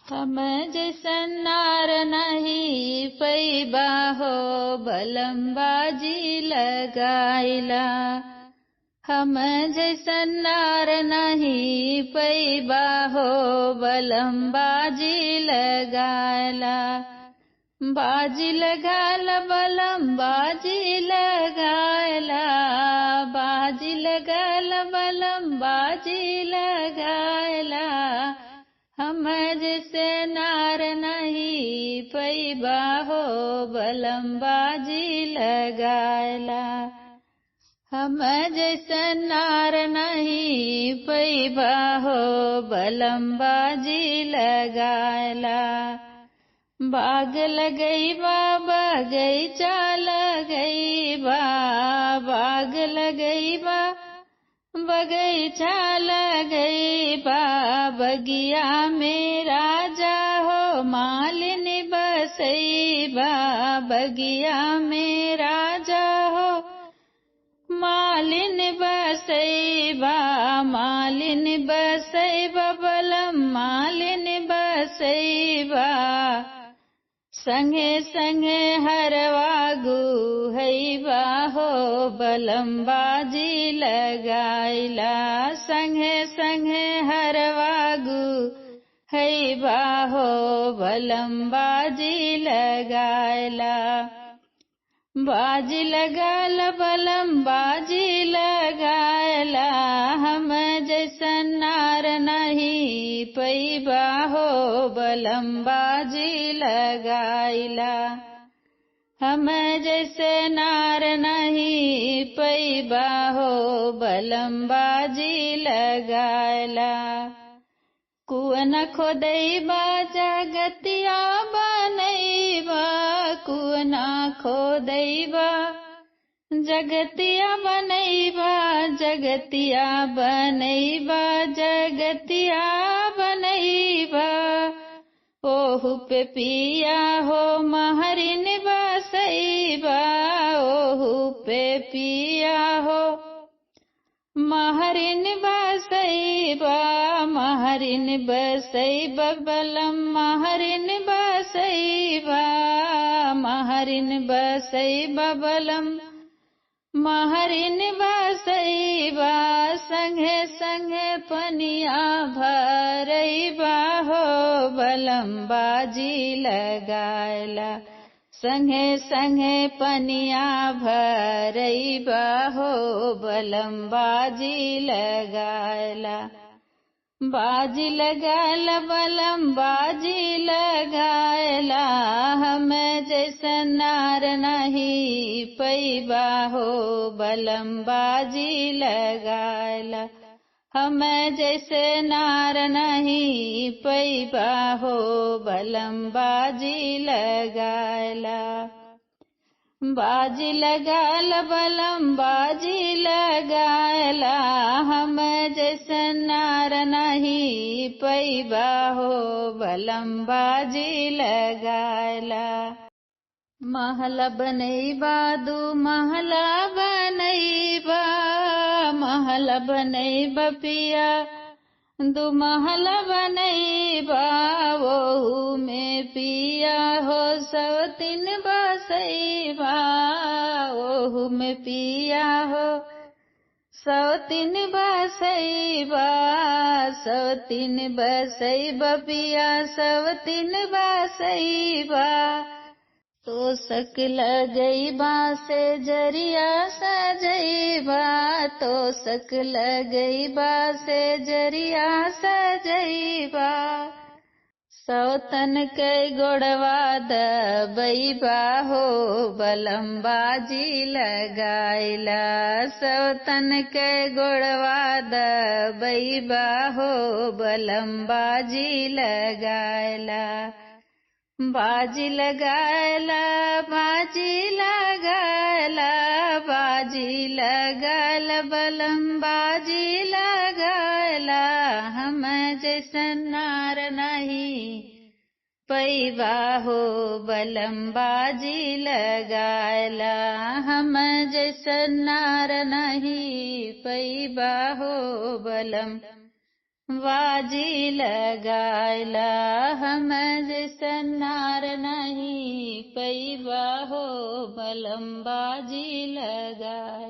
हम जैसन नार नहीं पैबा हो बलम बाजी लगाइला। हम जैसन नार नहीं पैबा हो बलम बाजी लगाइला। बाजी लगाला बलम बाजी लगाइला। बाजी लगाला बलम बाजी लगाइला। हम जैसे नार नहीं पैबा हो बलम बाजी लगाइला। हम जैसे नार नहीं पैबा हो बलम बाजी लगाइला। बाग लगैबा बगैचा लगैबा। बाग लगैबा बगैचा लगैबा। बगिया में राजा हो मालिन बसैबा। बगिया में राजा हो मालिन बसैबा। मालिन बसैबा बलम मालिन बसैबा। संगे संगे हरवागु हैबा हो बलम बाजी लगाइला। संगे संगे हरवागु हैबा हो बलम बाजी लगाइला। बाजी लगाला बलम बाजी लगाइला। हम जैसन नार नहीं पैबा हो बलम बाजी लगाइला। हम जैसे नार नहीं पैबा हो बलम बाजी लगाइला। कुआं खोदैबा जगतिया बनैबा। कुआं खोदैबा जगतिया बनैबा। जगतिया बनैबा जगतिया बनैबा। ओहु पे पिया हो महरिन बसैबा। ओहु पे पिया हो महरिन बसैबा। महरिन बसैबा बलम महरिन बसैबा। महरिन बसैबा बलम महरिन बसैबा। संगे संगे पनिया भरैबा हो बलम बाजी लगाइला। संगे संगे पनिया भरैबा हो बलम बाजी लगाइला। बाजी लगाइला बलम बाजी लगाइला। हम जैसन नार नहीं पैबा हो बलम बाजी लगाइला। हम जैसे नार नहीं पैबा हो बलम बाजी लगाइला। बाजी लगाला बलम बाजी लगाइला। हम जैसन नार नहीं पैबा हो बलम बाजी लगाइला। महला बनैबा दू महला बनैबा। महला बनैबा पिया दू महला बनैबा। ओहू में पिया हो सवतीन बसैबा। ओहू में पिया हो सवतीन बसैबा। सवतीन बसैबा पिया सवतीन बसैबा। तो सक लगैबा से जरिया सजैबा। तो सक लगैबा से जरिया सजैबा। सौतन के गोड़वा दबैबा हो बलम बाजी लगाइला। सौतन के गोड़वा दबैबा हो बलम बाजी लगाइला। बाजी लगाइला बाजी लगाइला। बाजी लगाइला बलम बाजी लगाइला। हम जैसन नार नहीं पैबा हो बलम बाजी लगाइला। हम जैसन नार नहीं पैबा हो बलम बाजी लगाइला हम जैसन नार नहीं पैबा हो बलम बाजी लगाइला।